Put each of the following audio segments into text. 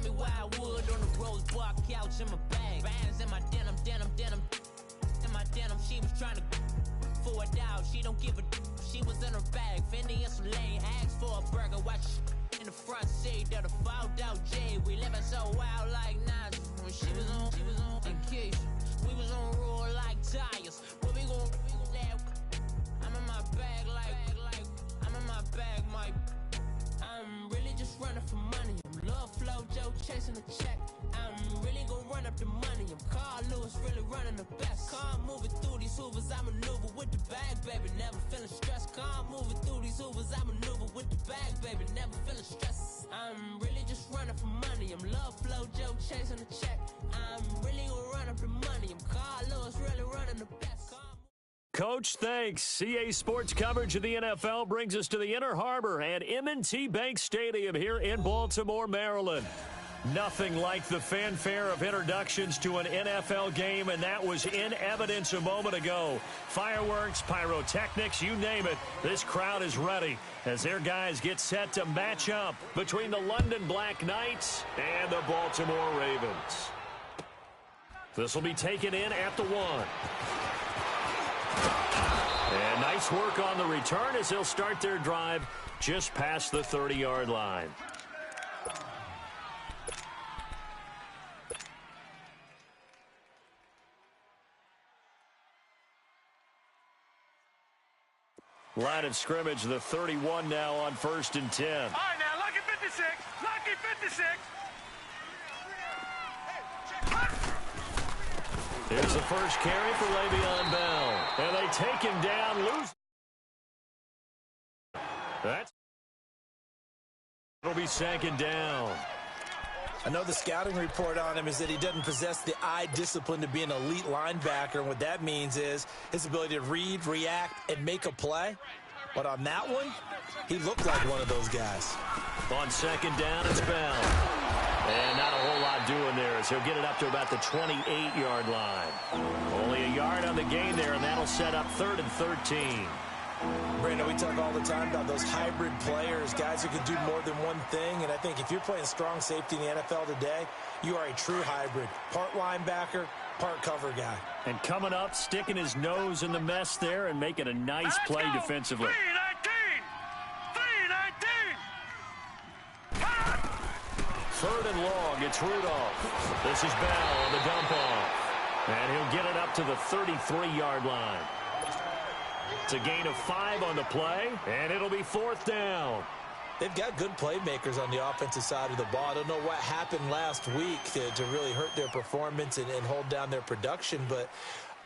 me why I would on the rose bar couch in my bag. Bands in my denim. In my denim, she was trying to for a doubt. She don't give a she was in her bag. Fendi and some lane, asked for a burger. Watch in the front seat of the fouled out J. We living so wild like Nas. When she was on and Keisha. We was on roll like tires. Where we gon' I'm in my bag like I'm in my bag, Mike. I'm really just running for money. I'm love flow, Joe chasing the check. I'm really gon' run up the money. I'm Carl Lewis, really running the best. Car moving through these hoovers, I maneuver with the bag, baby. Never feeling stressed. Car moving through these hoovers, I maneuver with the bag, baby. Never feeling stressed. I'm really just running for money. I'm love flow, Joe chasing the check. I'm really gon' run up the money. I'm Carl Lewis, really running the best. Coach, thanks. CA Sports coverage of the NFL brings us to the Inner Harbor at M&T Bank Stadium here in Baltimore, Maryland. Nothing like the fanfare of introductions to an NFL game, and that was in evidence a moment ago. Fireworks, pyrotechnics, you name it. This crowd is ready as their guys get set to match up between the London Black Knights and the Baltimore Ravens. This will be taken in at the 1. And nice work on the return as they'll start their drive just past the 30-yard line. Line of scrimmage, the 31 now on 1st and 10. All right, now, lucky 56. Lucky 56. Here's the first carry for Le'Veon Bell. And they take him down loose. It'll be 2nd down. I know the scouting report on him is that he doesn't possess the eye discipline to be an elite linebacker. And what that means is his ability to read, react, and make a play. But on that one, he looked like one of those guys. On 2nd down, it's Bell. And not a whole lot doing there as he'll get it up to about the 28-yard line. Only a yard on the gain there, and that'll set up 3rd and 13. Brandon, we talk all the time about those hybrid players, guys who can do more than one thing. And I think if you're playing strong safety in the NFL today, you are a true hybrid. Part linebacker, part cover guy. And coming up, sticking his nose in the mess there and making a nice play defensively. 3rd and long, it's Rudolph. This is Bell on the dump off. And he'll get it up to the 33-yard line. It's a gain of 5 on the play, and it'll be 4th down. They've got good playmakers on the offensive side of the ball. I don't know what happened last week to really hurt their performance and hold down their production, but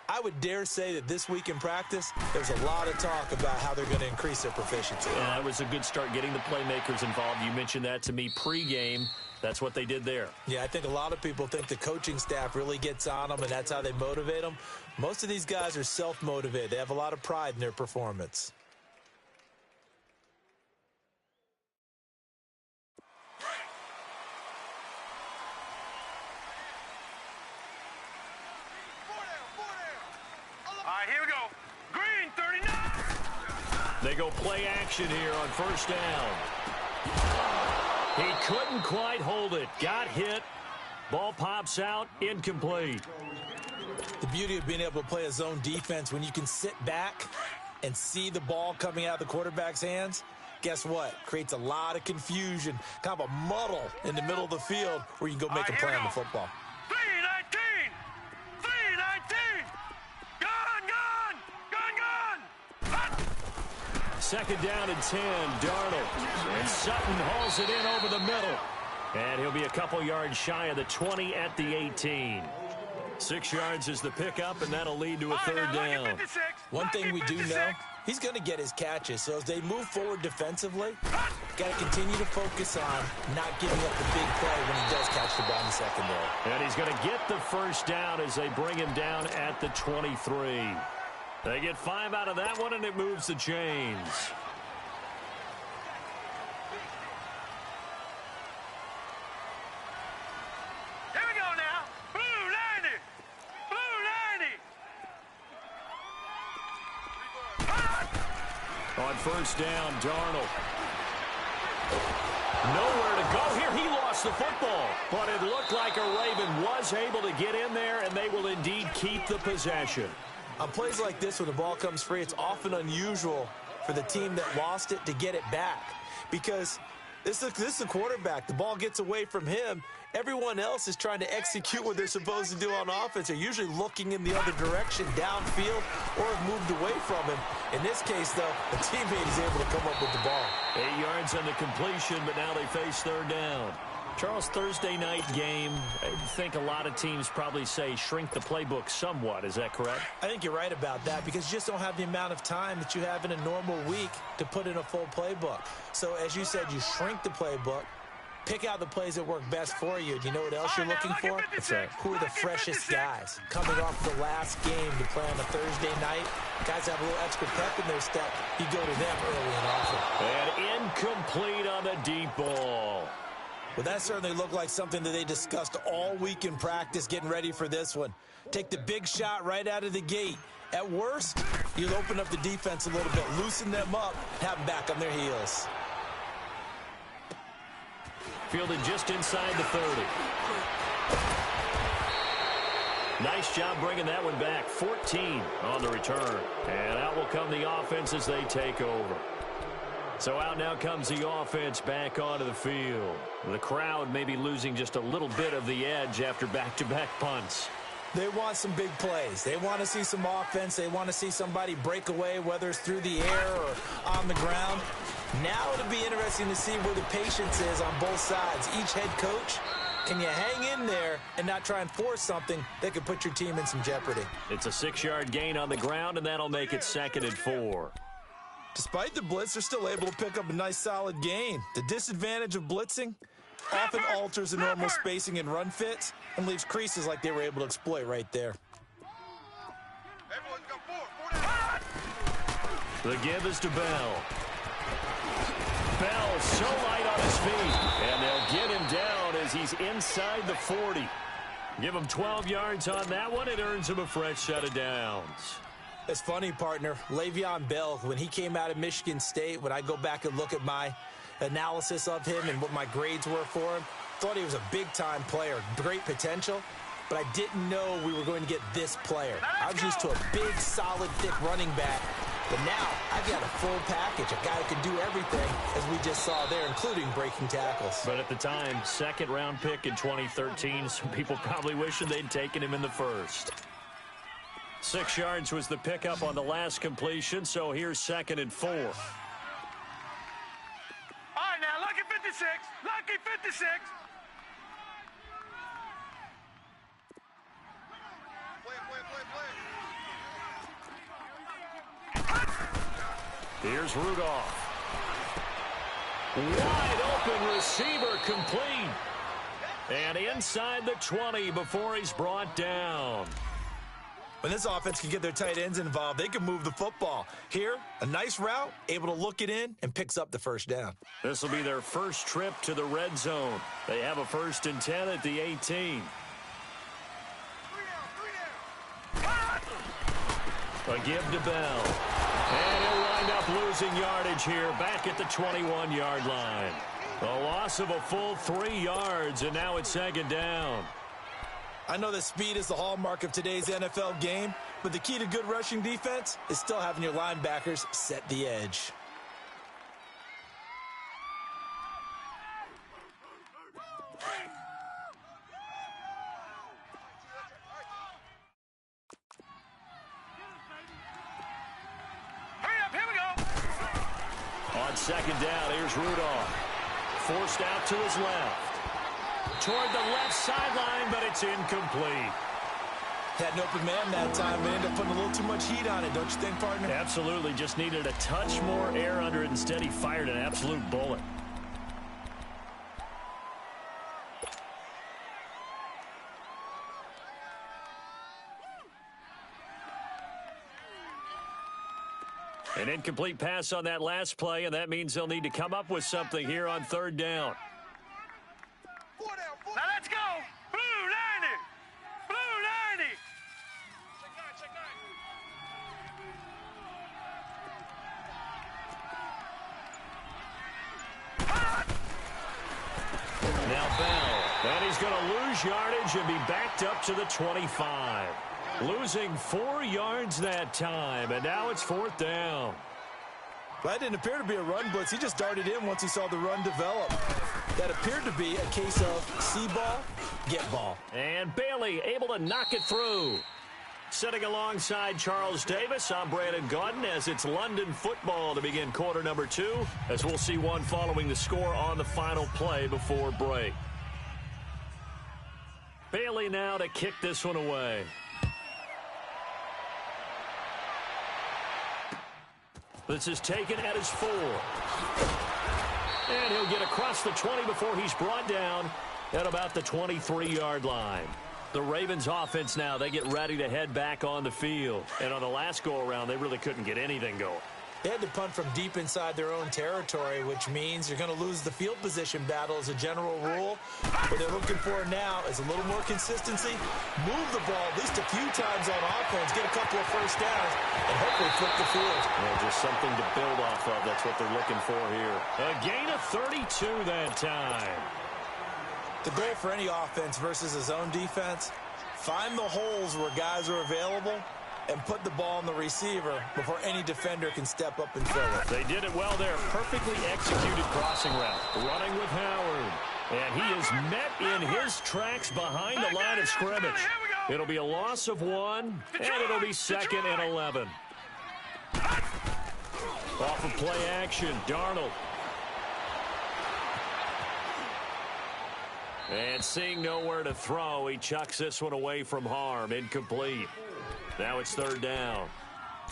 I would dare say that this week in practice, there's a lot of talk about how they're going to increase their proficiency. Yeah, that was a good start getting the playmakers involved. You mentioned that to me pregame. That's what they did there. Yeah, I think a lot of people think the coaching staff really gets on them, and that's how they motivate them. Most of these guys are self-motivated. They have a lot of pride in their performance. All right, here we go. Green, 39. They go play action here on 1st down. He couldn't quite hold it. Got hit. Ball pops out. Incomplete. The beauty of being able to play a zone defense when you can sit back and see the ball coming out of the quarterback's hands, guess what? Creates a lot of confusion, kind of a muddle in the middle of the field where you can go make a play on the football. 319. 319. Gone. 2nd down and 10, Darnold. And Sutton hauls it in over the middle. And he'll be a couple yards shy of the 20 at the 18. 6 yards is the pickup, and that'll lead to a 3rd down. One thing we do know, he's going to get his catches. So as they move forward defensively, got to continue to focus on not giving up the big play when he does catch the ball in the secondary. And he's going to get the 1st down as they bring him down at the 23. They get 5 out of that one, and it moves the chains. Here we go now. Blue 90. Blue 90. On 1st down, Darnold. Nowhere to go here. He lost gets the football. But it looked like a Raven was able to get in there, and they will indeed keep the possession. On plays like this, when the ball comes free, it's often unusual for the team that lost it to get it back. Because this is the quarterback. The ball gets away from him. Everyone else is trying to execute what they're supposed to do on offense. They're usually looking in the other direction, downfield, or have moved away from him. In this case, though, the teammate is able to come up with the ball. 8 yards on the completion, but now they face third down. Charles, Thursday night game, I think a lot of teams probably say shrink the playbook somewhat. Is that correct? I think you're right about that because you just don't have the amount of time that you have in a normal week to put in a full playbook. So, as you said, you shrink the playbook, pick out the plays that work best for you. Do you know what else you're looking for? What's that? Who are the freshest guys? Coming off the last game to play on a Thursday night, guys have a little extra pep in their step. You go to them early and often. And incomplete on the deep ball. Well, that certainly looked like something that they discussed all week in practice getting ready for this one. Take the big shot right out of the gate. At worst, you'll open up the defense a little bit, loosen them up, have them back on their heels. Fielded just inside the 30. Nice job bringing that one back. 14 on the return. And out will come the offense as they take over. So out now comes the offense back onto the field. The crowd may be losing just a little bit of the edge after back-to-back punts. They want some big plays. They want to see some offense. They want to see somebody break away, whether it's through the air or on the ground. Now it'll be interesting to see where the patience is on both sides. Each head coach, can you hang in there and not try and force something that could put your team in some jeopardy? It's a 6-yard gain on the ground, and that'll make it 2nd and 4. Despite the blitz, they're still able to pick up a nice solid gain. The disadvantage of blitzing often alters the normal spacing and run fits and leaves creases like they were able to exploit right there. The give is to Bell. Bell so light on his feet, and they'll get him down as he's inside the 40. Give him 12 yards on that one. It earns him a fresh set of downs. It's funny, partner. Le'Veon Bell, when he came out of Michigan State, when I go back and look at my analysis of him and what my grades were for him, thought he was a big-time player, great potential, but I didn't know we were going to get this player. I was used to a big, solid, thick running back, but now I've got a full package, a guy who can do everything, as we just saw there, including breaking tackles. But at the time, 2nd-round pick in 2013, some people probably wishing they'd taken him in the 1st. 6 yards was the pickup on the last completion, so here's 2nd and 4. All right, now, lucky 56. Lucky 56. Here's Rudolph. Wide open receiver complete. And inside the 20 before he's brought down. When this offense can get their tight ends involved, they can move the football. Here, a nice route, able to look it in, and picks up the first down. This will be their first trip to the red zone. They have a 1st and 10 at the 18. A give to Bell. And he'll wind up losing yardage here back at the 21-yard line. A loss of a full 3 yards, and now it's 2nd down. I know that speed is the hallmark of today's NFL game, but the key to good rushing defense is still having your linebackers set the edge. Hurry up, here we go. On 2nd down, here's Rudolph. Forced out to his left. Toward the left sideline, but it's incomplete. Had an open man that time, but ended up putting a little too much heat on it, don't you think, partner? Absolutely. Just needed a touch more air under it. Instead, he fired an absolute bullet. An incomplete pass on that last play, and that means they'll need to come up with something here on 3rd down. Now let's go. Blue 90. Blue 90. Now back he's going to lose yardage and be backed up to the 25. Losing 4 yards that time, and now it's 4th down. Well, that didn't appear to be a run blitz. He just darted in once he saw the run develop. That appeared to be a case of see ball, get ball. And Bailey able to knock it through. Sitting alongside Charles Davis, I'm Brandon Gaudin as it's London football to begin quarter number 2, as we'll see one following the score on the final play before break. Bailey now to kick this one away. This is taken at his 4. And he'll get across the 20 before he's brought down at about the 23-yard line. The Ravens offense now, they get ready to head back on the field. And on the last go-around, they really couldn't get anything going. They had to punt from deep inside their own territory, which means you're going to lose the field position battle as a general rule. What they're looking for now is a little more consistency, move the ball at least a few times on offense, get a couple of first downs, and hopefully flip the field. Yeah, just something to build off of. That's what they're looking for here. A gain of 32 that time. The goal for any offense versus his own defense, find the holes where guys are available and put the ball on the receiver before any defender can step up and fill it. They did it well there. Perfectly executed crossing route. Running with Howard. And he is met in his tracks behind the line of scrimmage. It'll be a loss of 1, and it'll be 2nd and 11. Off of play action, Darnold. And seeing nowhere to throw, he chucks this one away from harm. Incomplete. Now it's 3rd down.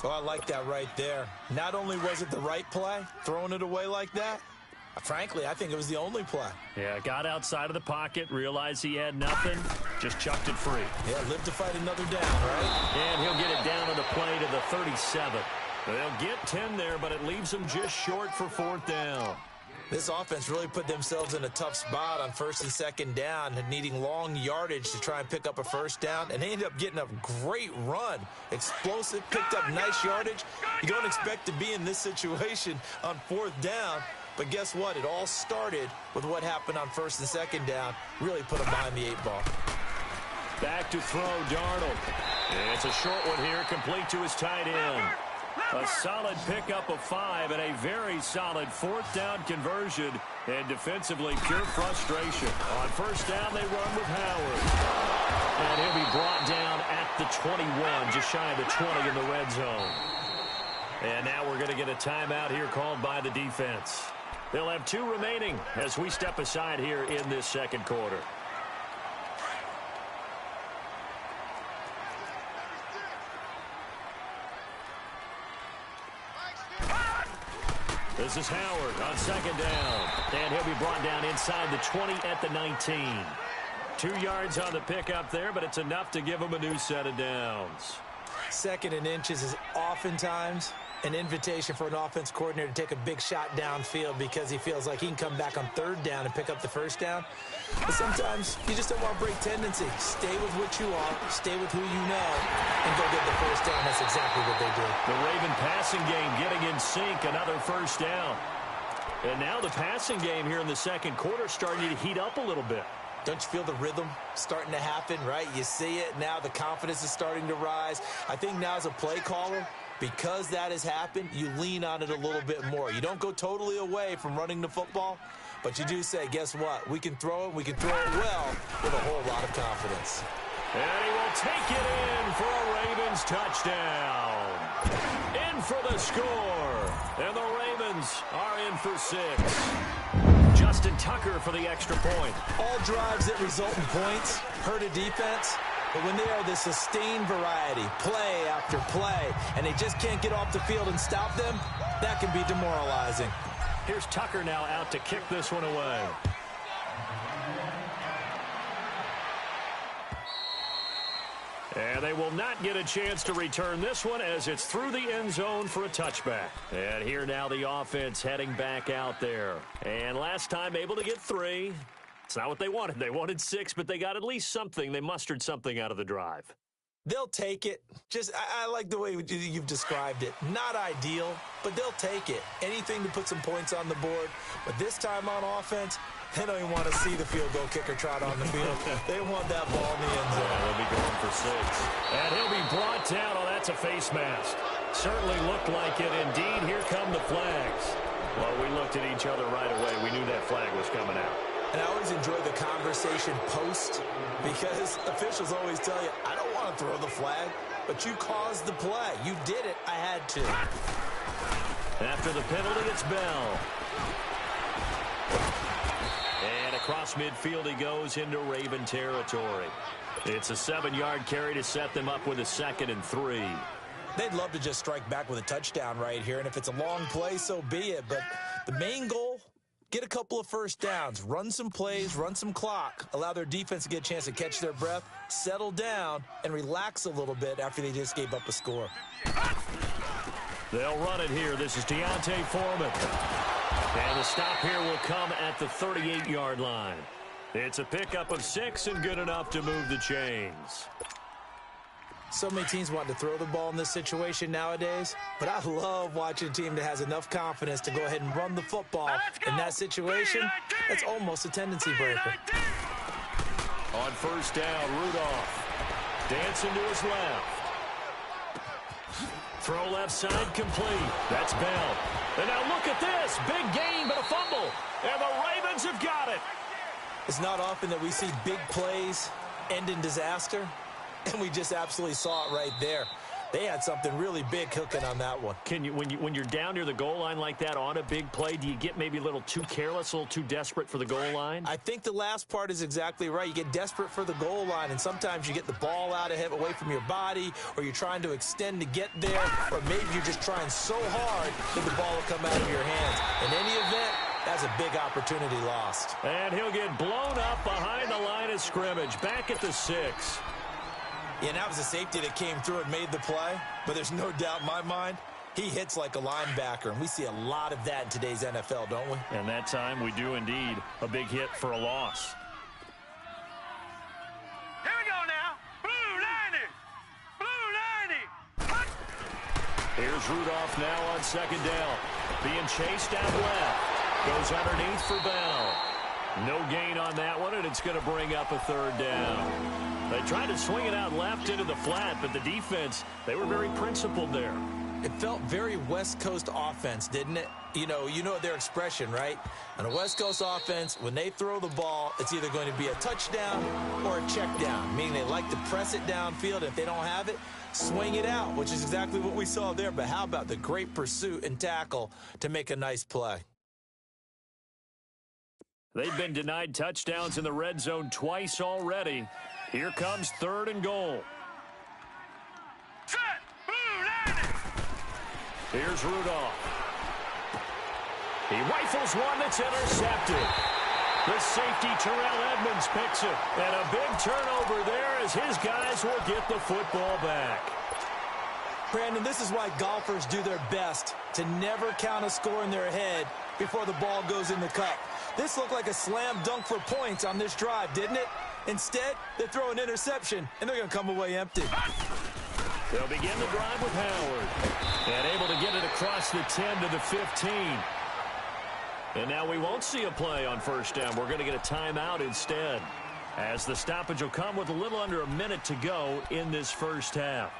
Oh, I like that right there. Not only was it the right play, throwing it away like that, frankly, I think it was the only play. Yeah, got outside of the pocket, realized he had nothing, just chucked it free. Yeah, live to fight another down, right? And he'll get it down on the play to the 37. They'll get 10 there, but it leaves them just short for 4th down. This offense really put themselves in a tough spot on 1st and 2nd down, needing long yardage to try and pick up a first down, and they ended up getting a great run. Explosive, picked up nice yardage. You don't expect to be in this situation on 4th down, but guess what? It all started with what happened on 1st and 2nd down. Really put them behind the 8 ball. Back to throw, Darnold. It's a short one here, complete to his tight end. A solid pickup of 5 and a very solid 4th down conversion. And defensively, pure frustration. On 1st down, they run with Howard. And he'll be brought down at the 21, just shy of the 20 in the red zone. And now we're going to get a timeout here called by the defense. They'll have 2 remaining as we step aside here in this 2nd quarter. This is Howard on 2nd down. And he'll be brought down inside the 20 at the 19. 2 yards on the pickup there, but it's enough to give him a new set of downs. 2nd and inches is oftentimes an invitation for an offense coordinator to take a big shot downfield because he feels like he can come back on 3rd down and pick up the first down. But sometimes you just don't want to break tendency. Stay with what you are, stay with who you know, and go get the first down. That's exactly what they did. The Raven passing game getting in sync, another first down. And now the passing game here in the 2nd quarter starting to heat up a little bit. Don't you feel the rhythm starting to happen, right? You see it now. The confidence is starting to rise. I think now as a play caller, because that has happened, you lean on it a little bit more. You don't go totally away from running the football, but you do say, guess what? We can throw it. We can throw it well with a whole lot of confidence. And he will take it in for a Ravens touchdown. In for the score. And the Ravens are in for 6. Justin Tucker for the extra point. All drives that result in points hurt a defense. But when they are the sustained variety, play after play, and they just can't get off the field and stop them, that can be demoralizing. Here's Tucker now out to kick this one away. And they will not get a chance to return this one as it's through the end zone for a touchback. And here now the offense heading back out there. And last time able to get 3. It's not what they wanted. They wanted 6, but they got at least something. They mustered something out of the drive. They'll take it. I like the way you've described it. Not ideal, but they'll take it. Anything to put some points on the board. But this time on offense, They don't even want to see the field goal kicker trot on the field. They want that ball in the end zone. Yeah, they'll be going for 6. And he'll be brought down. Oh, that's a face mask. Certainly looked like it. Indeed, here come the flags. Well, we looked at each other right away. We knew that flag was coming out. And I always enjoy the conversation post because officials always tell you, I don't want to throw the flag, but you caused the play. You did it. I had to. After the penalty, it's Bell. And across midfield he goes into Raven territory. It's a 7-yard carry to set them up with a 2nd and 3. They'd love to just strike back with a touchdown right here, and if it's a long play, so be it. But the main goal, get a couple of first downs, run some plays, run some clock, allow their defense to get a chance to catch their breath, settle down, and relax a little bit after they just gave up a score. They'll run it here. This is Deontay Foreman. And the stop here will come at the 38-yard line. It's a pickup of 6 and good enough to move the chains. So many teams want to throw the ball in this situation nowadays, but I love watching a team that has enough confidence to go ahead and run the football in that situation. That's almost a tendency breaker. On first down, Rudolph dancing to his left. Throw left side complete. That's Bell. And now look at this. Big gain, but a fumble. And the Ravens have got it. It's not often that we see big plays end in disaster, and we just absolutely saw it right there. They had something really big cooking on that one. When you're down near the goal line like that on a big play, do you get maybe a little too careless, a little too desperate for the goal line? I think the last part is exactly right. You get desperate for the goal line, and sometimes you get the ball out of it, away from your body, or you're trying to extend to get there, or maybe you're just trying so hard that the ball will come out of your hands. In any event, that's a big opportunity lost. And he'll get blown up behind the line of scrimmage, back at the 6. Yeah, and that was a safety that came through and made the play, but there's no doubt in my mind, he hits like a linebacker, and we see a lot of that in today's NFL, don't we? And that time we do indeed. A big hit for a loss. Here we go now. Blue 90. Blue 90. Here's Rudolph now on second down. Being chased out left. Goes underneath for Bell. No gain on that one, and it's going to bring up a 3rd down. They tried to swing it out left into the flat, but the defense, they were very principled there. It felt very West Coast offense, didn't it? You know their expression, right? On a West Coast offense, when they throw the ball, it's either going to be a touchdown or a check down, meaning they like to press it downfield. If they don't have it, swing it out, which is exactly what we saw there. But how about the great pursuit and tackle to make a nice play? They've been denied touchdowns in the red zone twice already. Here comes 3rd and goal. Set. Blue 90. Here's Rudolph. He rifles one that's intercepted. The safety, Terrell Edmonds, picks it. And a big turnover there as his guys will get the football back. Brandon, this is why golfers do their best to never count a score in their head before the ball goes in the cup. This looked like a slam dunk for points on this drive, didn't it? Instead, they throw an interception, and they're going to come away empty. They'll begin the drive with Howard. And able to get it across the 10 to the 15. And now we won't see a play on first down. We're going to get a timeout instead, as the stoppage will come with a little under a minute to go in this first half.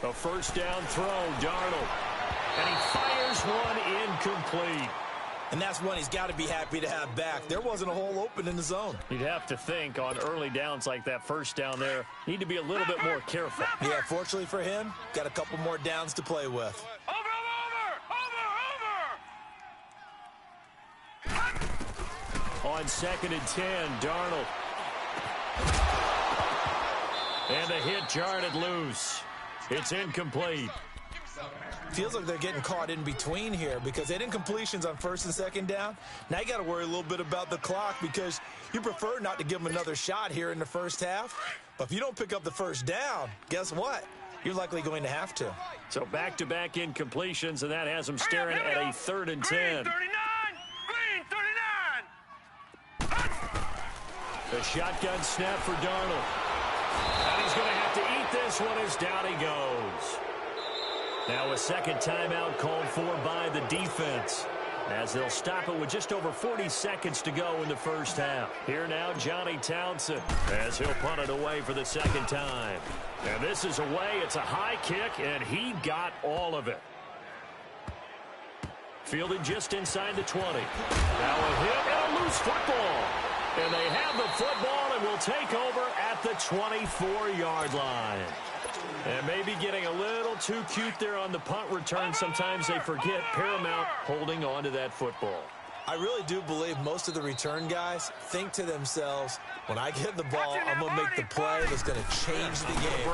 A first down throw, Darnold. And he fires one incomplete. And that's one he's got to be happy to have back. There wasn't a hole open in the zone. You'd have to think on early downs like that first down there, need to be a little bit more careful. Yeah, fortunately for him, got a couple more downs to play with. Over. On 2nd and 10, Darnold. And the hit jarred it loose. It's incomplete. Feels like they're getting caught in between here because they didn't completions on 1st and 2nd down. Now you got to worry a little bit about the clock because you prefer not to give them another shot here in the first half. But if you don't pick up the first down, guess what? You're likely going to have to. So back-to-back incompletions, and that has them staring at a 3rd and 10. Green 39. The shotgun snap for Darnold. And he's going to have to eat this one as down he goes. Now a second timeout called for by the defense, as they'll stop it with just over 40 seconds to go in the first half. Here now, Johnny Townsend, as he'll punt it away for the second time. And this is away. It's a high kick, and he got all of it. Fielded just inside the 20. Now a hit and a loose football. And they have the football and will take over at the 24-yard line. And maybe getting a little too cute there on the punt return. Sometimes they forget Paramount holding on to that football. I really do believe most of the return guys think to themselves, when I get the ball, I'm going to make the play that's going to change the game.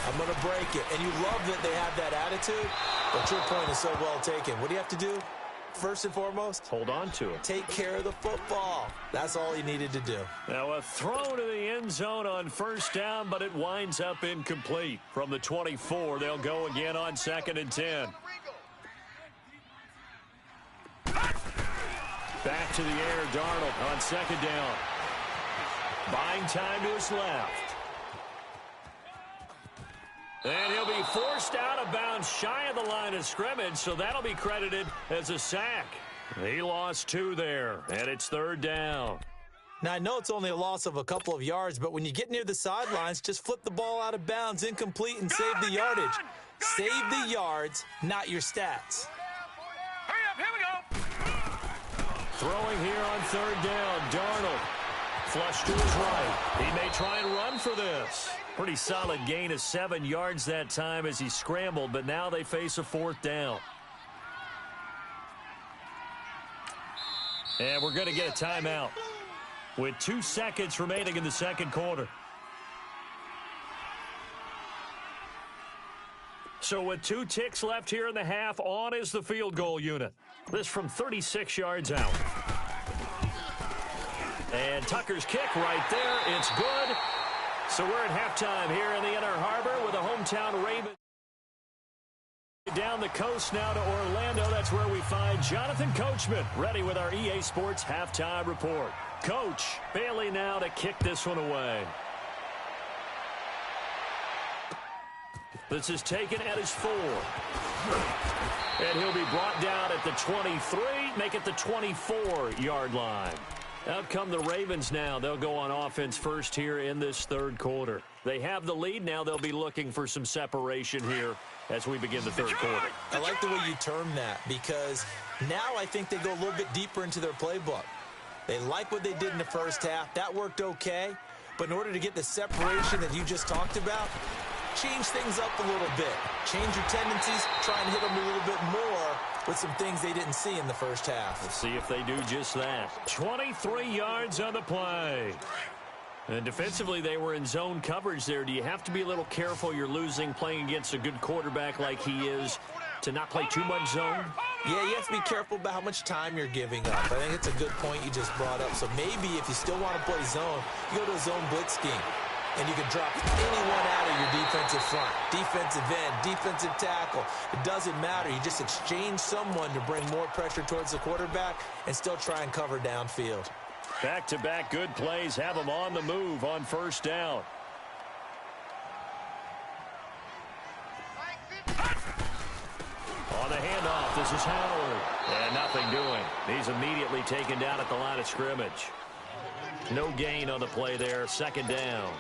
I'm going to break it. And you love that they have that attitude, but your point is so well taken. What do you have to do? First and foremost, hold on to it. Take care of the football. That's all he needed to do. Now a throw to the end zone on first down, but it winds up incomplete. From the 24, they'll go again on 2nd and 10. Back to the air, Darnold on 2nd down. Buying time to his left. And he'll be forced out of bounds shy of the line of scrimmage, so that'll be credited as a sack. He lost 2 there, and it's 3rd down. Now, I know it's only a loss of a couple of yards, but when you get near the sidelines, just flip the ball out of bounds, incomplete, and save the yardage. Save the yards, not your stats. Hurry up, here we go. Throwing here on 3rd down, Darnold. Flush to his right. He may try and run for this. Pretty solid gain of 7 yards that time as he scrambled, but now they face a 4th down. And we're going to get a timeout with 2 seconds remaining in the second quarter. So with 2 ticks left here in the half, on is the field goal unit. This from 36 yards out. And Tucker's kick right there. It's good. So we're at halftime here in the Inner Harbor with the hometown Ravens. Down the coast now to Orlando. That's where we find Jonathan Coachman ready with our EA Sports halftime report. Coach Bailey now to kick this one away. This is taken at his 4. And he'll be brought down at the 23, make it the 24-yard line. Out come the Ravens now. They'll go on offense first here in this third quarter. They have the lead. Now they'll be looking for some separation here as we begin the third quarter. I like the way you term that, because now I think they go a little bit deeper into their playbook. They like what they did in the first half. That worked okay. But in order to get the separation that you just talked about, change things up a little bit. Change your tendencies. Try and hit them a little bit more with some things they didn't see in the first half. Let's see if they do just that. 23 yards on the play. And defensively, they were in zone coverage there. Do you have to be a little careful? You're losing playing against a good quarterback like he is to not play too much zone? Yeah, you have to be careful about how much time you're giving up. I think it's a good point you just brought up. So maybe if you still want to play zone, you go to a zone blitz scheme. And you can drop anyone out of your defensive front, defensive end, defensive tackle. It doesn't matter. You just exchange someone to bring more pressure towards the quarterback and still try and cover downfield. Back-to-back good plays have them on the move on first down. On the handoff, this is Howard. And nothing doing. He's immediately taken down at the line of scrimmage. No gain on the play there. Second down.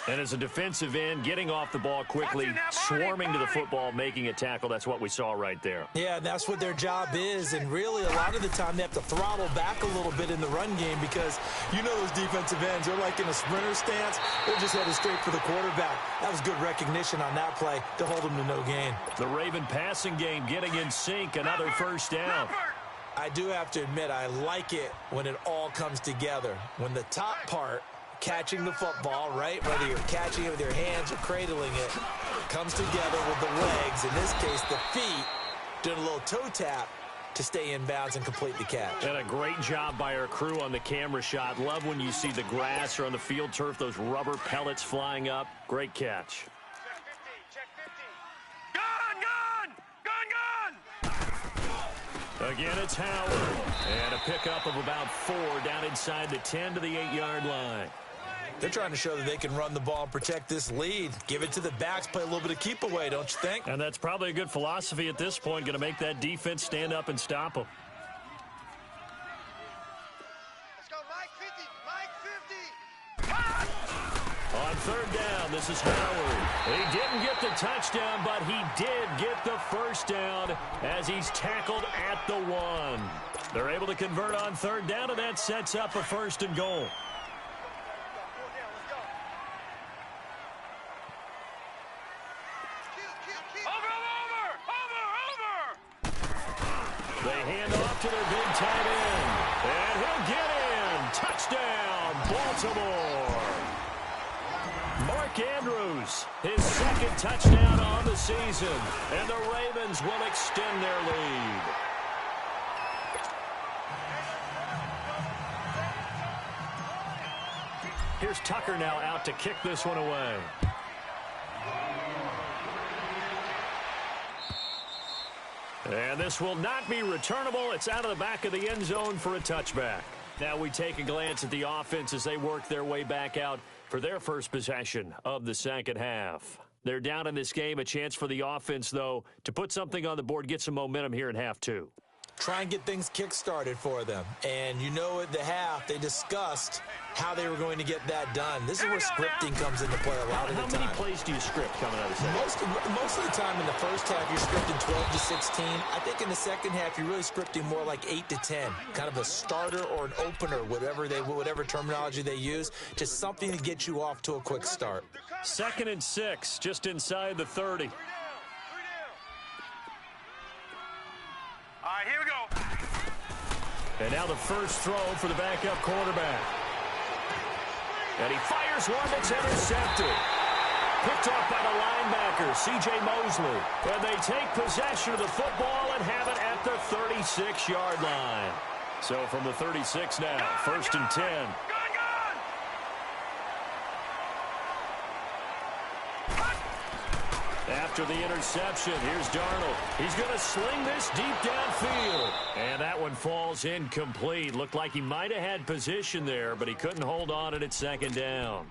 And as a defensive end, getting off the ball quickly, swarming to the football, making a tackle. That's what we saw right there. Yeah, that's what their job is. And really, a lot of the time, they have to throttle back a little bit in the run game because you know those defensive ends, they're like in a sprinter stance. They're just headed straight for the quarterback. That was good recognition on that play to hold them to no gain. The Raven passing game getting in sync. Another first down. I do have to admit, I like it when it all comes together. When the top part, catching the football, right? Whether you're catching it with your hands or cradling it, comes together with the legs, in this case the feet, doing a little toe tap to stay in bounds and complete the catch. And a great job by our crew on the camera shot. Love when you see the grass or on the field turf, those rubber pellets flying up. Great catch. Check 50. Gone! Again, it's Howard. And a pickup of about 4 down inside the 10 to the 8-yard line. They're trying to show that they can run the ball and protect this lead. Give it to the backs, play a little bit of keep away, don't you think? And that's probably a good philosophy at this point, going to make that defense stand up and stop them. Let's go, Mike 50. On third down, this is Howard. He didn't get the touchdown, but he did get the first down as he's tackled at the 1. They're able to convert on third down, and that sets up a first and goal. They hand off to their big tight end, and he'll get in. Touchdown, Baltimore. Mark Andrews, his second touchdown on the season, and the Ravens will extend their lead. Here's Tucker now out to kick this one away. And this will not be returnable. It's out of the back of the end zone for a touchback. Now we take a glance at the offense as they work their way back out for their first possession of the second half. They're down in this game. A chance for the offense, though, to put something on the board, get some momentum here in half 2. Try and get things kick-started for them. And you know at the half, they discussed how they were going to get that done. This is where scripting comes into play a lot of the time. How many plays do you script coming out of the second? Most of the time in the first half, you're scripting 12 to 16. I think in the second half, you're really scripting more like 8 to 10. Kind of a starter or an opener, whatever terminology they use. Just something to get you off to a quick start. 2nd and 6, just inside the 30. All right, here we go. And now the first throw for the backup quarterback. And he fires one that's intercepted. Picked off by the linebacker, C.J. Mosley. And they take possession of the football and have it at the 36-yard line. So from the 36 now, 1st and 10. After the interception, here's Darnold. He's going to sling this deep downfield. And that one falls incomplete. Looked like he might have had position there, but he couldn't hold on it at 2nd down.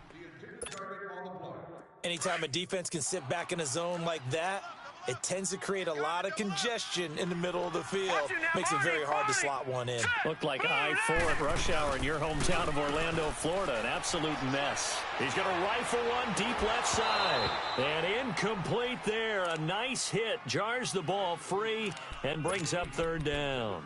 Anytime a defense can sit back in a zone like that, it tends to create a lot of congestion in the middle of the field. Makes it very hard to slot one in. Looked like I-4 at rush hour in your hometown of Orlando, Florida. An absolute mess. He's going to rifle one deep left side. And incomplete there. A nice hit. Jars the ball free and brings up 3rd down.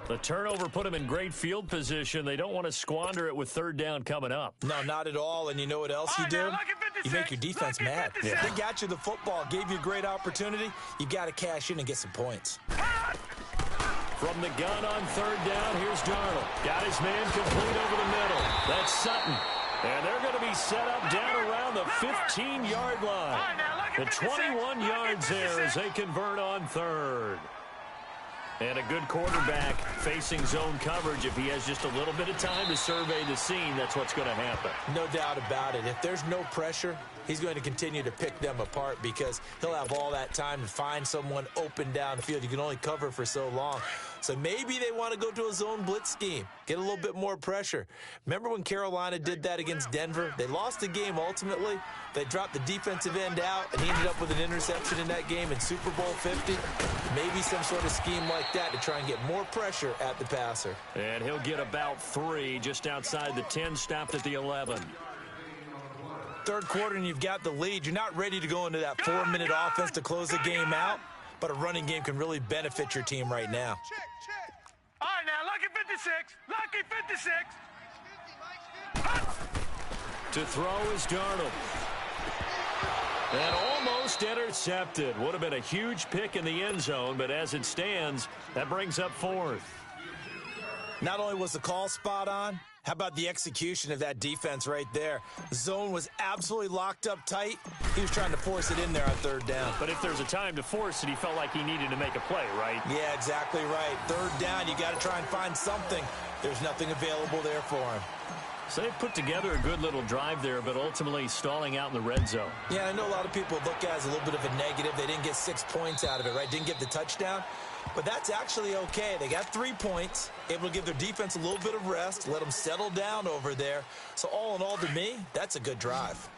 The turnover put him in great field position. They don't want to squander it with 3rd down coming up. No, not at all. And you know what else you do? You make your defense mad. Yeah. They got you the football, gave you a great opportunity. You got to cash in and get some points. From the gun on 3rd down, here's Darnold. Got his man complete over the middle. That's Sutton. And they're going to be set up down around the 15-yard line. The 21 yards there as they convert on 3rd. And a good quarterback facing zone coverage. If he has just a little bit of time to survey the scene, that's what's going to happen. No doubt about it. If there's no pressure, he's going to continue to pick them apart because he'll have all that time to find someone open downfield. You can only cover for so long. So maybe they want to go to a zone blitz scheme, get a little bit more pressure. Remember when Carolina did that against Denver? They lost the game ultimately. They dropped the defensive end out, and he ended up with an interception in that game in Super Bowl 50. Maybe some sort of scheme like that to try and get more pressure at the passer. And he'll get about 3 just outside the 10, stopped at the 11. 3rd quarter, and you've got the lead. You're not ready to go into that 4-minute offense to close the game out, but a running game can really benefit your team right now. Check. All right, now, lucky 56. Lucky 56. To throw is Darnold. And almost intercepted. Would have been a huge pick in the end zone, but as it stands, that brings up 4th. Not only was the call spot on, how about the execution of that defense right there? The zone was absolutely locked up tight. He was trying to force it in there on 3rd down. But if there's a time to force it, he felt like he needed to make a play, right? Yeah, exactly right. 3rd down, you got to try and find something. There's nothing available there for him. So they put together a good little drive there, but ultimately stalling out in the red zone. Yeah, I know a lot of people look at it as a little bit of a negative. They didn't get 6 points out of it, right? Didn't get the touchdown. But that's actually okay. They got 3 points, able to give their defense a little bit of rest, let them settle down over there. So all in all, to me, that's a good drive.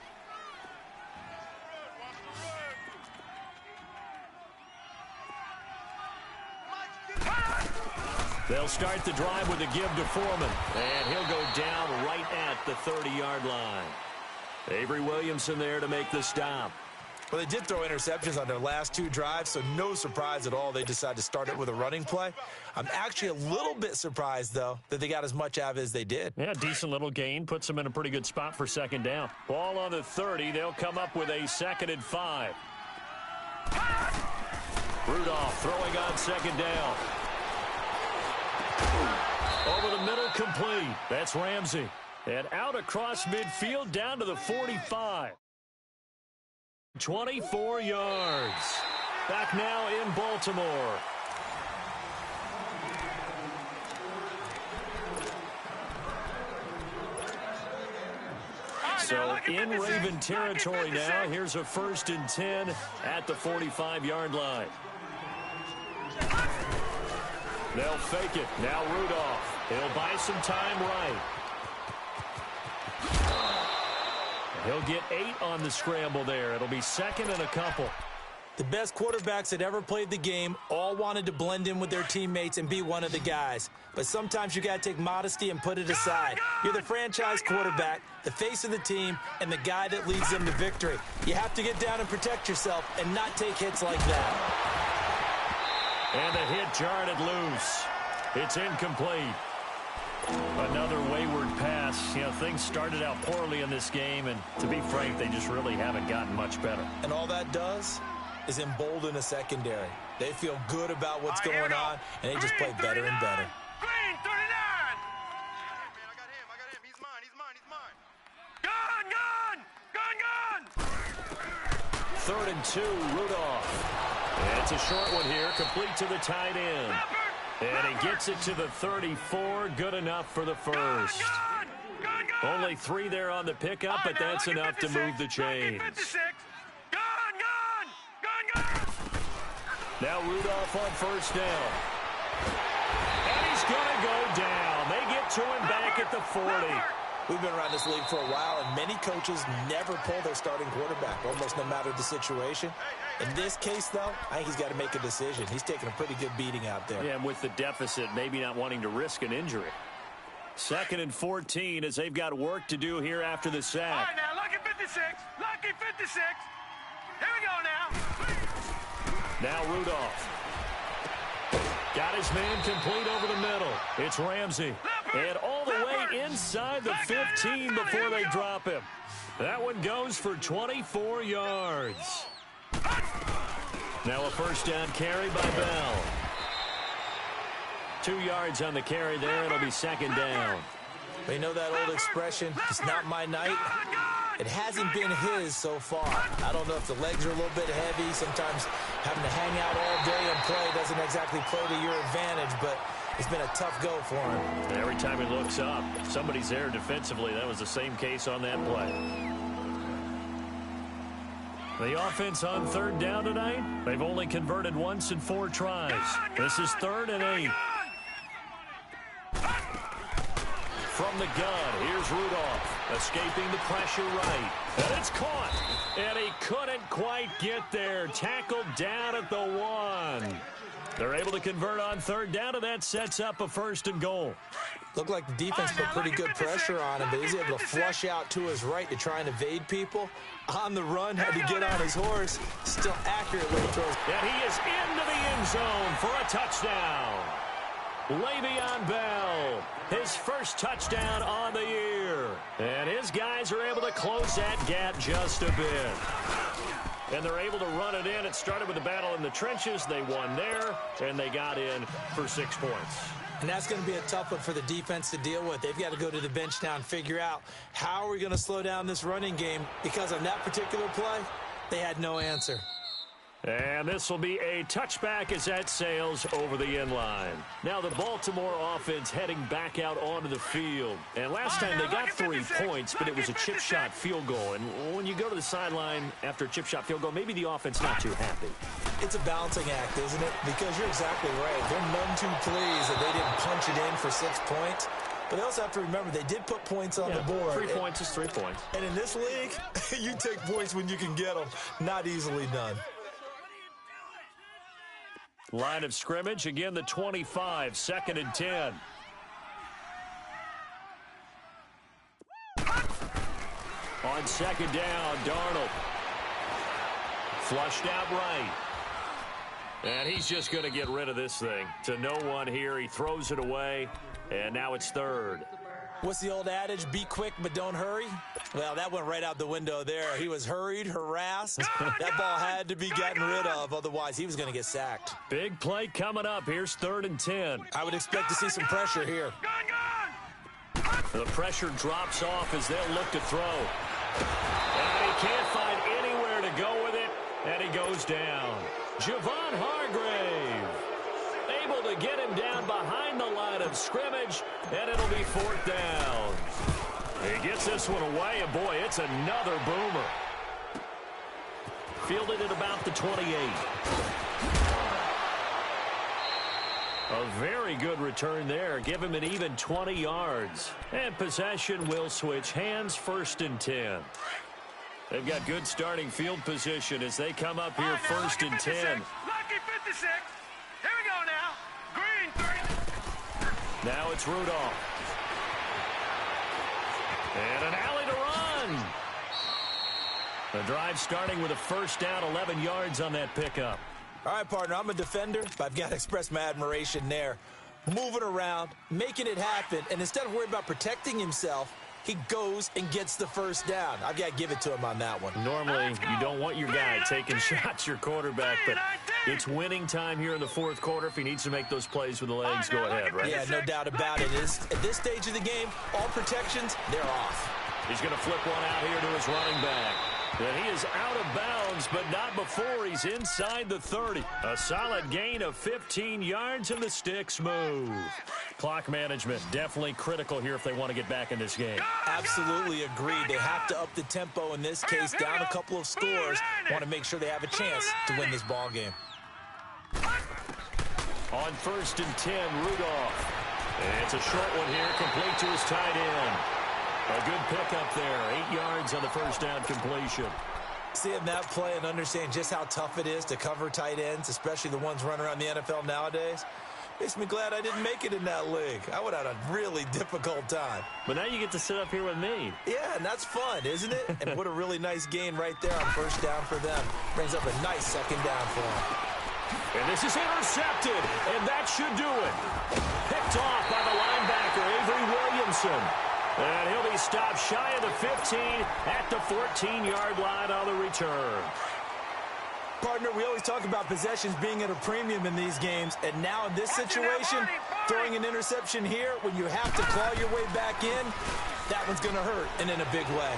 They'll start the drive with a give to Foreman, and he'll go down right at the 30-yard line. Avery Williamson there to make the stop. Well, they did throw interceptions on their last 2 drives, so no surprise at all they decided to start it with a running play. I'm actually a little bit surprised, though, that they got as much out of it as they did. Yeah, decent little gain. Puts them in a pretty good spot for second down. Ball on the 30. They'll come up with a 2nd and 5. Rudolph throwing on second down. Over the middle, complete. That's Ramsey. And out across midfield down to the 45. 24 yards. Back now in Baltimore. So in Raven territory now. Here's a 1st and 10 at the 45-yard line. They'll fake it. Now Rudolph. He'll buy some time right. He'll get 8 on the scramble there. It'll be 2nd and a couple. The best quarterbacks that ever played the game all wanted to blend in with their teammates and be one of the guys. But sometimes you got to take modesty and put it aside. You're the franchise quarterback, the face of the team, and the guy that leads them to victory. You have to get down and protect yourself and not take hits like that. And the hit jarred it loose. It's incomplete. Another wayward pass. You know, things started out poorly in this game, and to be frank, they just really haven't gotten much better. And all that does is embolden a secondary. They feel good about what's going on, and they just play better and better. Green 39! I got him. He's mine. Gun! 3rd and 2, Rudolph. It's a short one here, complete to the tight end. And he gets it to the 34, good enough for the first. Only 3 there on the pickup, but that's enough to move the chains. Now Rudolph on 1st down. And he's going to go down. They get to him back at the 40. We've been around this league for a while, and many coaches never pull their starting quarterback, almost no matter the situation. In this case, though, I think he's got to make a decision. He's taking a pretty good beating out there. Yeah, and with the deficit, maybe not wanting to risk an injury. 2nd and 14 as they've got work to do here after the sack. All right, now, lucky 56. Lucky 56. Here we go now. Now Rudolph. Got his man complete over the middle. It's Ramsey. And all the way inside the 15 before they drop him. That one goes for 24 yards. Now a 1st down carry by Bell. 2 yards on the carry there. It'll be 2nd down. But you know that old expression, it's not my night? It hasn't been his so far. I don't know if the legs are a little bit heavy. Sometimes having to hang out all day and play doesn't exactly play to your advantage, but it's been a tough go for him. And every time he looks up, somebody's there defensively. That was the same case on that play. The offense on 3rd down tonight, they've only converted once in 4 tries. This is 3rd and 8. From the gun, here's Rudolph, escaping the pressure right. And it's caught. And he couldn't quite get there. Tackled down at the 1. They're able to convert on 3rd down, and that sets up a 1st and goal. Looked like the defense put pretty good pressure on him, but he's able to flush out to his right to try and evade people. On the run, had to get on his horse. Still accurately throws. And he is into the end zone for a touchdown. Le'Veon Bell, his first touchdown on the year. And his guys are able to close that gap just a bit. And they're able to run it in. It started with a battle in the trenches. They won there, and they got in for 6 points. And that's going to be a tough one for the defense to deal with. They've got to go to the bench now and figure out how are we going to slow down this running game, because on that particular play, they had no answer. And this will be a touchback as that sails over the end line. Now the Baltimore offense heading back out onto the field. And last time they got 3 points, but it was a chip shot field goal. And when you go to the sideline after a chip shot field goal, maybe the offense not too happy. It's a balancing act, isn't it? Because you're exactly right. They're none too pleased that they didn't punch it in for 6 points. But they also have to remember they did put points on the board. 3 points is 3 points. And in this league, you take points when you can get them. Not easily done. Line of scrimmage, again the 25, 2nd and 10. On 2nd down, Darnold. Flushed out right. And he's just going to get rid of this thing. To no one here, he throws it away, and now it's 3rd. What's the old adage? Be quick, but don't hurry? Well, that went right out the window there. He was hurried, harassed. That ball had to be gotten rid of, otherwise he was going to get sacked. Big play coming up. Here's 3rd and 10. I would expect to see some pressure here. The pressure drops off as they'll look to throw. And he can't find anywhere to go with it, and he goes down. Javon Hargrave able to get him down behind the line of scrimmage, and it'll be 4th down. He gets this one away, and boy, it's another boomer. Fielded at about the 28. A very good return there. Give him an even 20 yards. And possession will switch hands, 1st and 10. They've got good starting field position as they come up here, 1st and 10. Lucky 56. Here we go now. Green 3. Now it's Rudolph. And an alley to run. The drive starting with a 1st down, 11 yards on that pickup. All right, partner, I'm a defender, but I've got to express my admiration there. Moving around, making it happen, and instead of worrying about protecting himself, he goes and gets the 1st down. I've got to give it to him on that one. Normally, you don't want your guy taking shots, your quarterback, but it's winning time here in the 4th quarter. If he needs to make those plays with the legs, go ahead, right? Yeah, no doubt about it. At this stage of the game, all protections, they're off. He's going to flip one out here to his running back. And he is out of bounds, but not before he's inside the 30. A solid gain of 15 yards, and the sticks move. Clock management definitely critical here if they want to get back in this game. Absolutely agreed. They have to up the tempo in this case, down a couple of scores. Want to make sure they have a chance to win this ball game. On 1st and 10, Rudolph. And it's a short one here, complete to his tight end. A good pickup there, 8 yards on the 1st down completion. Seeing that play and understand just how tough it is to cover tight ends, especially the ones running around the NFL nowadays, makes me glad I didn't make it in that league. I would have had a really difficult time. But now you get to sit up here with me. Yeah, and that's fun, isn't it? And what a really nice gain right there on 1st down for them. Brings up a nice 2nd down for them. And this is intercepted, and that should do it. Picked off by the linebacker, Avery Williamson. And he'll be stopped shy of the 15 at the 14-yard line on the return. Partner, we always talk about possessions being at a premium in these games, and now in this situation, throwing an interception here when you have to claw your way back in, that one's going to hurt, and in a big way.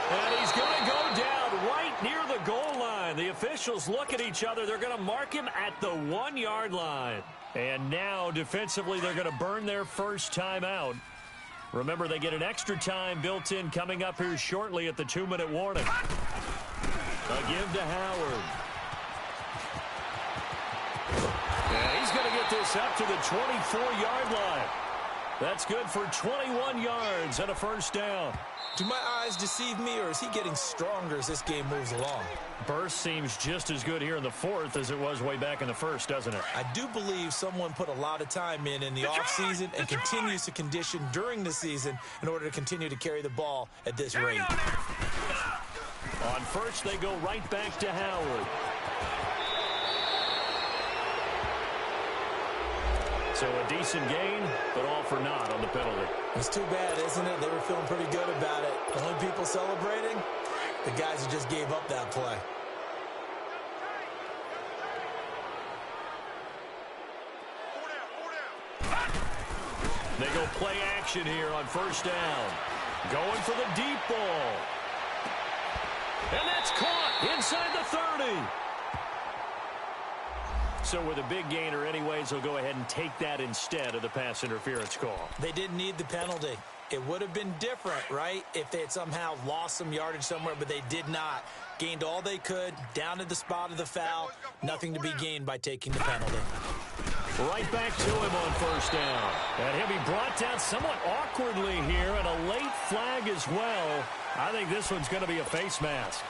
And he's going to go down right near the goal line. The officials look at each other. They're going to mark him at the 1-yard line. And now, defensively, they're going to burn their first timeout. Remember, they get an extra time built in coming up here shortly at the 2-minute warning. A give to Howard. And he's going to get this up to the 24-yard line. That's good for 21 yards and a 1st down. Do my eyes deceive me, or is he getting stronger as this game moves along? Burst seems just as good here in the 4th as it was way back in the 1st, doesn't it? I do believe someone put a lot of time in the offseason and continues to condition during the season in order to continue to carry the ball at this rate. On 1st, they go right back to Howard. So a decent gain, but all for naught on the penalty. It's too bad, isn't it? They were feeling pretty good about it. The only people celebrating, the guys who just gave up that play. They go play action here on 1st down. Going for the deep ball. And that's caught inside the So with a big gainer anyways, they'll go ahead and take that instead of the pass interference call. They didn't need the penalty. It would have been different, right, if they had somehow lost some yardage somewhere, but they did not. Gained all they could, down to the spot of the foul. Nothing to be gained by taking the penalty. Right back to him on first down. And he'll be brought down somewhat awkwardly here, and a late flag as well. I think this one's going to be a face mask.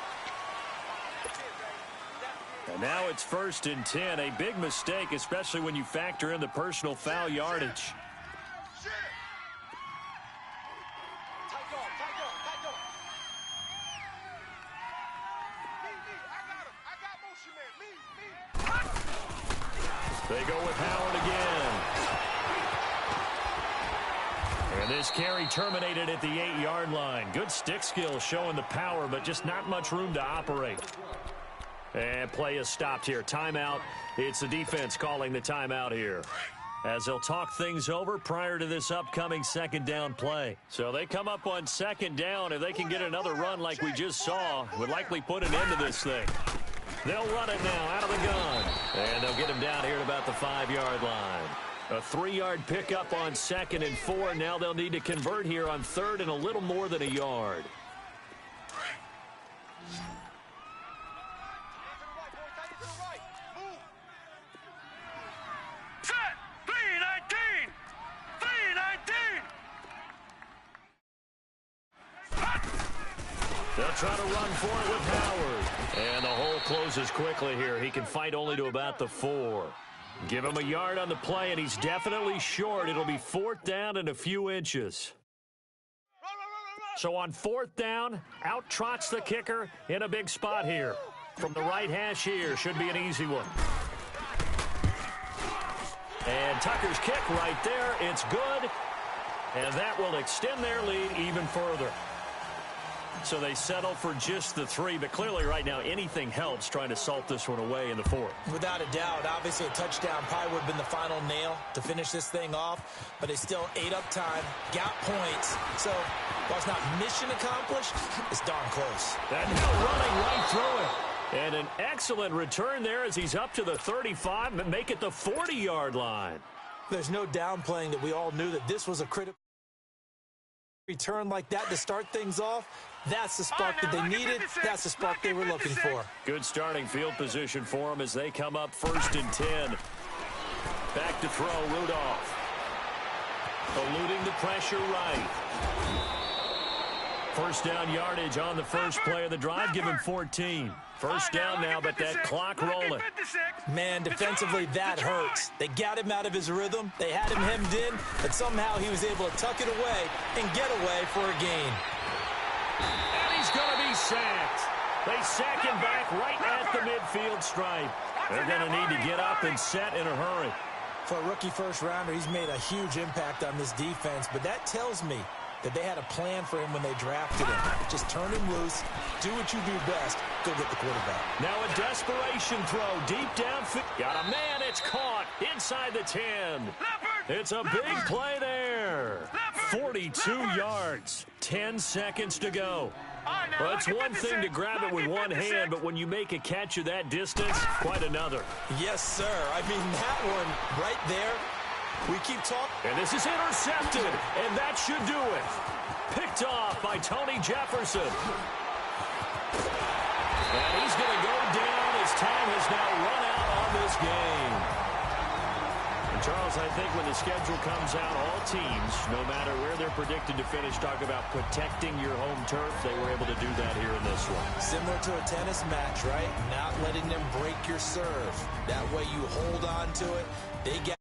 And now it's 1st and 10. A big mistake, especially when you factor in the personal foul yardage. They go with Howard again. And this carry terminated at the 8-yard line. Good stick skill showing the power, but just not much room to operate. And play is stopped here. Timeout. It's the defense calling the timeout here, as they'll talk things over prior to this upcoming 2nd down play. So they come up on 2nd down. If they can get another run like we just saw, would likely put an end to this thing. They'll run it now out of the gun. And they'll get him down here at about the 5-yard line. A 3-yard pickup on 2nd and 4. Now they'll need to convert here on 3rd and a little more than a yard. Set! 319! 319! They'll try to run for it with Howard. And the hole closes quickly here. He can fight only to about the 4. Give him a yard on the play, and he's definitely short. It'll be 4th down and a few inches. So on 4th down, out trots the kicker in a big spot here. From the right hash here, should be an easy one. And Tucker's kick right there. It's good. And that will extend their lead even further. So they settle for just the 3, but clearly right now anything helps trying to salt this one away in the 4th. Without a doubt, obviously a touchdown probably would have been the final nail to finish this thing off, but they still ate up time, got points. So while it's not mission accomplished, it's darn close. And now running right through it. And an excellent return there as he's up to the 35 and make it the 40-yard line. There's no downplaying that we all knew that this was a critical return like that to start things off. That's the spark that they needed. That's the spark they were looking for. Good starting field position for them as they come up 1st and 10. Back to throw, Rudolph. Eluding the pressure right. 1st down yardage on the first play of the drive. Give him 14. 1st down now, but that clock rolling. Man, defensively, that hurts. They got him out of his rhythm. They had him hemmed in, but somehow he was able to tuck it away and get away for a gain. And he's going to be sacked. They sack him back right at the midfield stripe. They're going to need to get up and set in a hurry. For a rookie first-rounder, he's made a huge impact on this defense, but that tells me that they had a plan for him when they drafted him. Just turn him loose, do what you do best, go get the quarterback. Now a desperation throw deep downfield. Got a man, it's caught inside the 10. It's a big play there. 42 yards, 10 seconds to go. Well, it's one thing to grab it with one hand, but when you make a catch of that distance, quite another. Yes, sir. I mean, that one right there, we keep talking. And this is intercepted, and that should do it. Picked off by Tony Jefferson. And he's going to go down as time has now run out on this game. And Charles, I think when the schedule comes out, all teams, no matter where they're predicted to finish, talk about protecting your home turf. They were able to do that here in this one. Similar to a tennis match, right? Not letting them break your serve. That way you hold on to it. They get